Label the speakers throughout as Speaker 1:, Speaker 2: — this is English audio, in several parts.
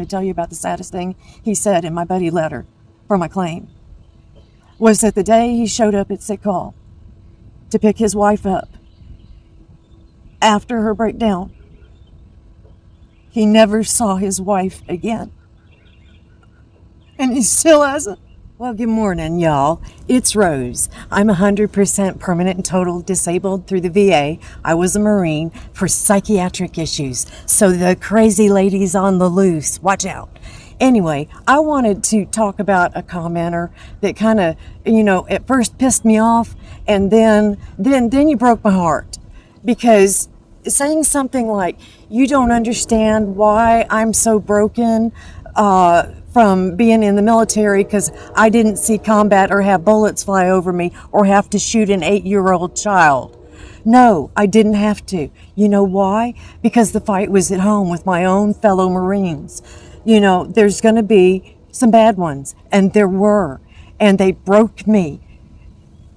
Speaker 1: to tell you about the saddest thing he said in my buddy letter for my claim was that the day he showed up at sick call to pick his wife up after her breakdown, he never saw his wife again. And he still hasn't. Well, good morning, y'all. It's Rose. I'm 100% permanent and total disabled through the VA. I was a Marine for psychiatric issues. So the crazy ladies on the loose, watch out. Anyway, I wanted to talk about a commenter that kind of, at first pissed me off, and then you broke my heart. Because saying something like, you don't understand why I'm so broken, from being in the military because I didn't see combat or have bullets fly over me or have to shoot an 8-year-old child. No, I didn't have to. You know why? Because the fight was at home with my own fellow Marines. There's going to be some bad ones, and there were, and they broke me,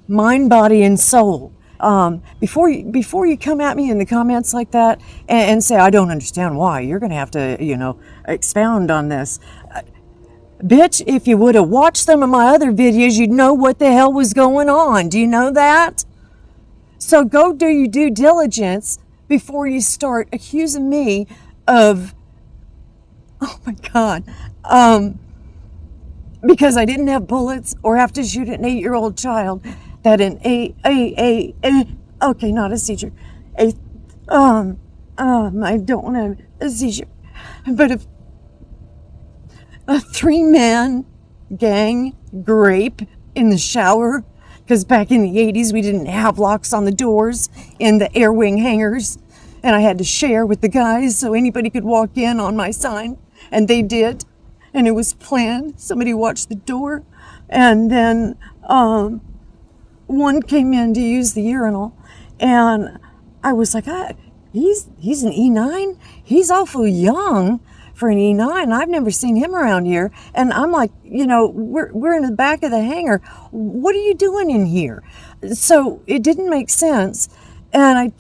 Speaker 1: mind, body, and soul. Before you come at me in the comments like that and say, I don't understand why, you're going to have to, expound on this. Bitch, if you would have watched some of my other videos, you'd know what the hell was going on. Do you know that? So go do your due diligence before you start accusing me of, oh my God, because I didn't have bullets or have to shoot an 8-year-old child, that okay, not a seizure, I don't want to have a seizure, but if a 3-man gang rape in the shower, because back in the 80s we didn't have locks on the doors in the air wing hangars, and I had to share with the guys so anybody could walk in on my sign, and they did, and it was planned. Somebody watched the door, and then one came in to use the urinal, and I was like, he's an E9? He's awful young for an E9. I've never seen him around here. And I'm like, we're in the back of the hangar. What are you doing in here? So it didn't make sense. And I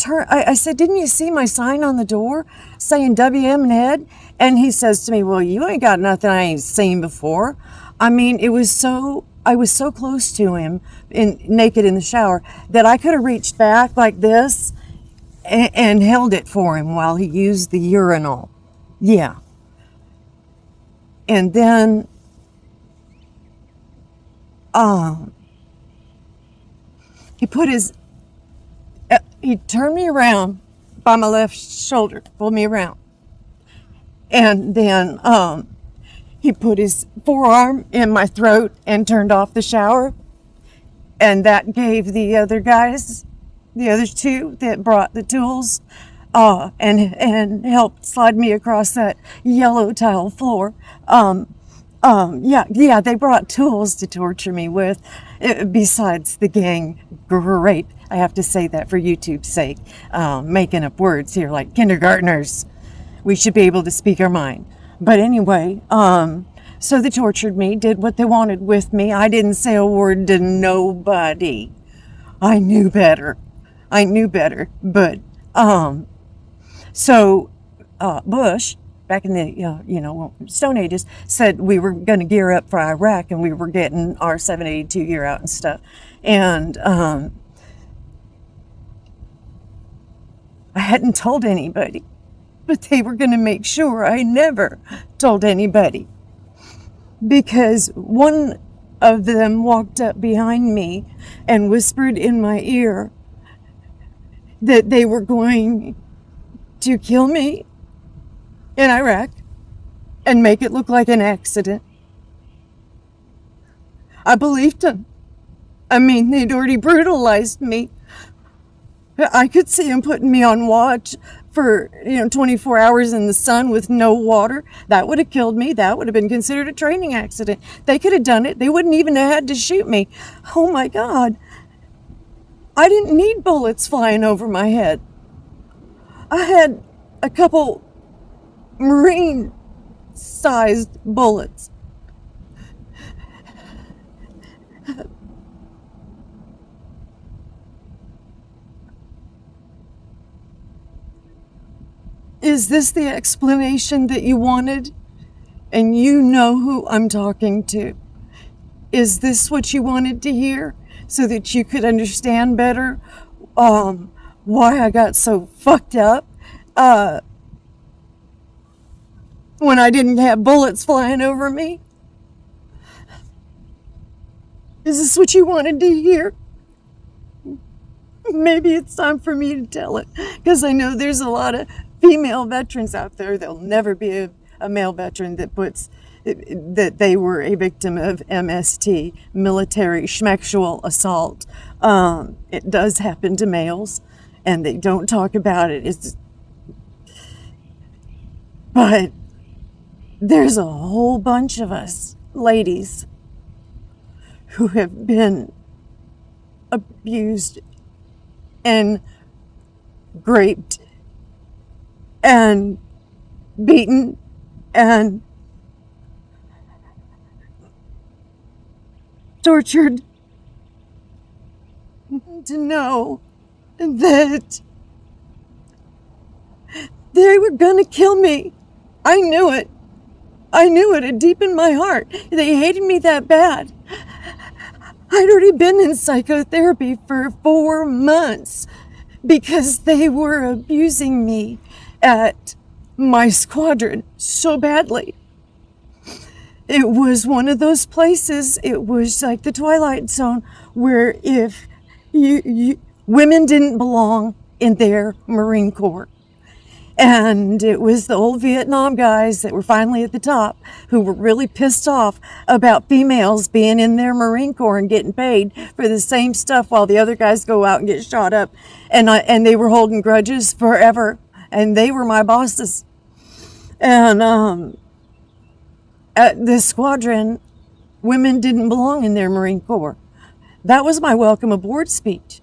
Speaker 1: said, didn't you see my sign on the door saying WM and head? And he says to me, well, you ain't got nothing I ain't seen before. I mean, I was so close to him naked in the shower that I could have reached back like this and held it for him while he used the urinal. Yeah. And then, he turned me around by my left shoulder, pulled me around. And then, he put his forearm in my throat and turned off the shower. And that gave the other guys, the other two that brought the tools, and helped slide me across that yellow tile floor. They brought tools to torture me with, besides the gang rape. I have to say that for YouTube's sake, making up words here like kindergartners. We should be able to speak our mind. But anyway, so they tortured me, did what they wanted with me. I didn't say a word to nobody. I knew better. But, so Bush, back in the Stone Ages, said we were going to gear up for Iraq, and we were getting our 782 gear out and stuff. And I hadn't told anybody, but they were going to make sure I never told anybody, because one of them walked up behind me and whispered in my ear that they were going to kill me in Iraq and make it look like an accident. I believed him. I mean, they'd already brutalized me. I could see him putting me on watch for 24 hours in the sun with no water. That would have killed me. That would have been considered a training accident. They could have done it. They wouldn't even have had to shoot me. Oh my God. I didn't need bullets flying over my head. I had a couple Marine-sized bullets. Is this the explanation that you wanted? And you know who I'm talking to. Is this what you wanted to hear so that you could understand better why I got so fucked up when I didn't have bullets flying over me? Is this what you wanted to hear? Maybe it's time for me to tell it, because I know there's a lot of female veterans out there. There'll never be a male veteran that puts that they were a victim of MST, military schmexual assault. It does happen to males, and they don't talk about it. But there's a whole bunch of us ladies who have been abused and raped and beaten and tortured, to know that they were gonna kill me. I knew it. I knew it deep in my heart. They hated me that bad. I'd already been in psychotherapy for 4 months because they were abusing me at my squadron so badly. It was one of those places, it was like the Twilight Zone, where if women didn't belong in their Marine Corps. And it was the old Vietnam guys that were finally at the top who were really pissed off about females being in their Marine Corps and getting paid for the same stuff while the other guys go out and get shot up. And they were holding grudges forever. And they were my bosses. And at this squadron, women didn't belong in their Marine Corps. That was my welcome aboard speech,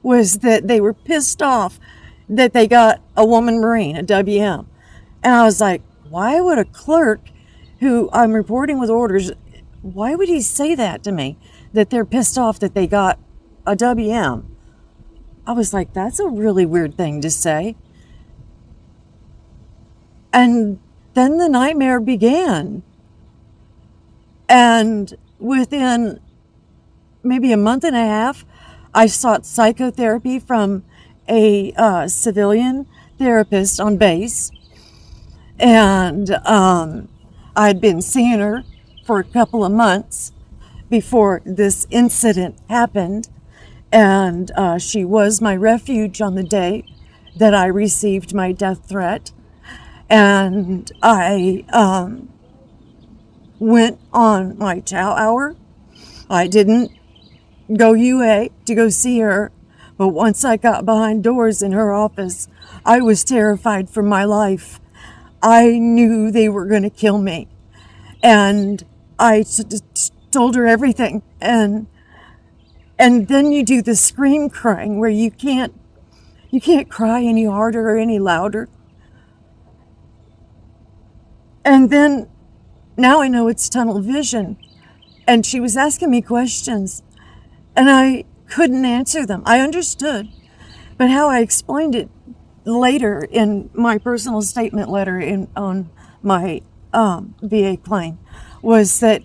Speaker 1: was that they were pissed off that they got a woman Marine, a WM. And I was like, why would a clerk who I'm reporting with orders, why would he say that to me? That they're pissed off that they got a WM. I was like, that's a really weird thing to say. And then the nightmare began. And within maybe a month and a half, I sought psychotherapy from a civilian therapist on base. And I'd been seeing her for a couple of months before this incident happened. And she was my refuge on the day that I received my death threat. And I went on my chow hour. I didn't go UA to go see her, but once I got behind doors in her office, I was terrified for my life. I knew they were going to kill me, and I told her everything. And then you do the scream crying where you can't cry any harder or any louder. And then now I know it's tunnel vision. And she was asking me questions, and I couldn't answer them. I understood, but how I explained it later in my personal statement letter on my VA claim was that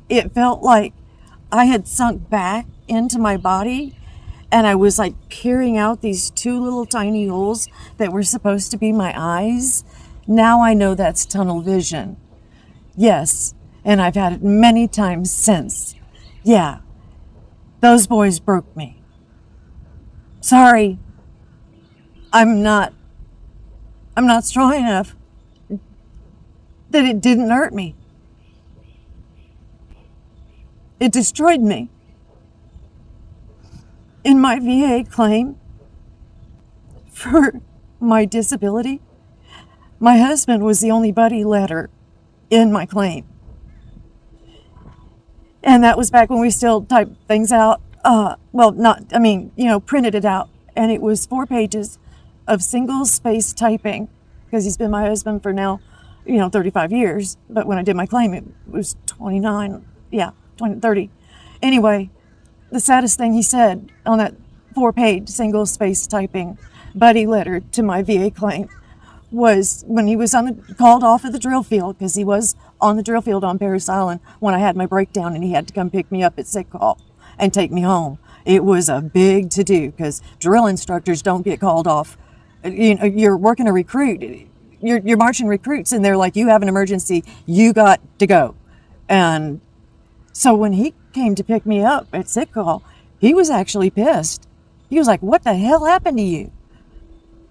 Speaker 1: it felt like I had sunk back into my body, and I was like peering out these two little tiny holes that were supposed to be my eyes. Now I know that's tunnel vision. Yes, and I've had it many times since. Yeah, those boys broke me. Sorry, I'm not strong enough that it didn't hurt me. It destroyed me. In my VA claim for my disability, my husband was the only buddy letter in my claim. And that was back when we still typed things out. Printed it out. And it was 4 pages of single space typing, because he's been my husband for now, 35 years. But when I did my claim, it was 29, 30. Anyway, the saddest thing he said on that 4-page single space typing buddy letter to my VA claim was when he was called off of the drill field, because he was on the drill field on Paris Island when I had my breakdown, and he had to come pick me up at sick call and take me home. It was a big to-do because drill instructors don't get called off. You're working a recruit, you're marching recruits, and they're like, you have an emergency, you got to go. And so when he came to pick me up at sick call, he was actually pissed. He was like, what the hell happened to you?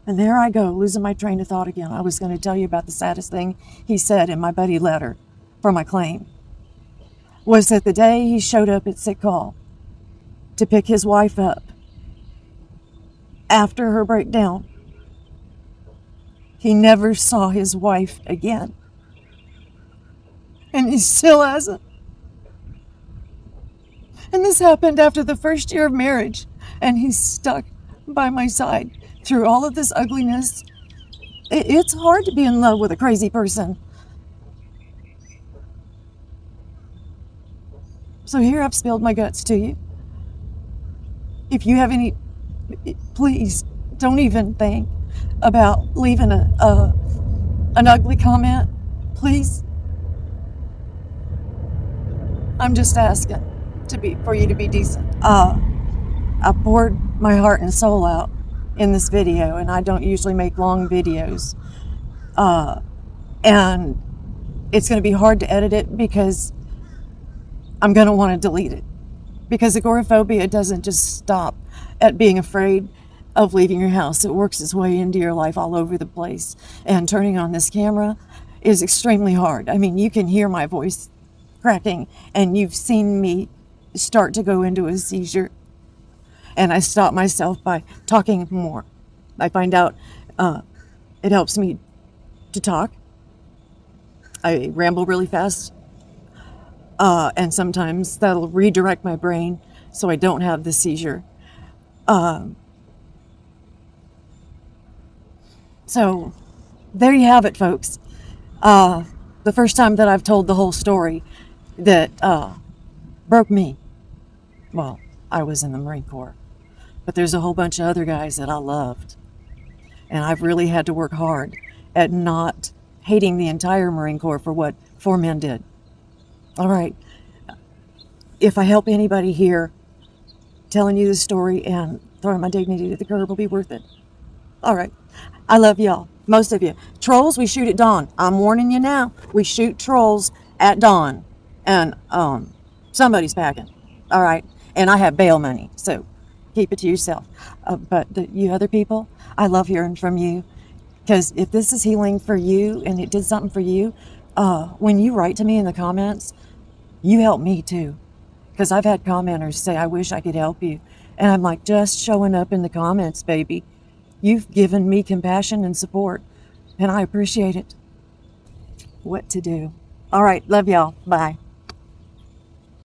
Speaker 1: And there I go, losing my train of thought again. I was going to tell you about the saddest thing he said in my buddy letter for my claim was that the day he showed up at sick call to pick his wife up after her breakdown, he never saw his wife again. And he still hasn't. And this happened after the first year of marriage, and he's stuck by my side through all of this ugliness. It's hard to be in love with a crazy person. So here I've spilled my guts to you. If you have any, please don't even think about leaving an ugly comment. Please. I'm just asking for you to be decent. I poured my heart and soul out in this video, and I don't usually make long videos. And it's going to be hard to edit it because I'm going to want to delete it. Because agoraphobia doesn't just stop at being afraid of leaving your house. It works its way into your life all over the place. And turning on this camera is extremely hard. I mean, you can hear my voice cracking, and you've seen me start to go into a seizure. And I stop myself by talking more. I find out it helps me to talk. I ramble really fast. And sometimes that'll redirect my brain so I don't have the seizure. So there you have it, folks. The first time that I've told the whole story that broke me. Well, I was in the Marine Corps. But there's a whole bunch of other guys that I loved. And I've really had to work hard at not hating the entire Marine Corps for what 4 men did. All right. If I help anybody here, telling you the story and throwing my dignity to the curb will be worth it. All right. I love y'all. Most of you. Trolls, we shoot at dawn. I'm warning you now. We shoot trolls at dawn. And somebody's packing. All right. And I have bail money. So keep it to yourself. But you other people, I love hearing from you. Because if this is healing for you and it did something for you, when you write to me in the comments, you help me too. Because I've had commenters say, I wish I could help you. And I'm like, just showing up in the comments, baby. You've given me compassion and support. And I appreciate it. What to do. All right. Love y'all. Bye.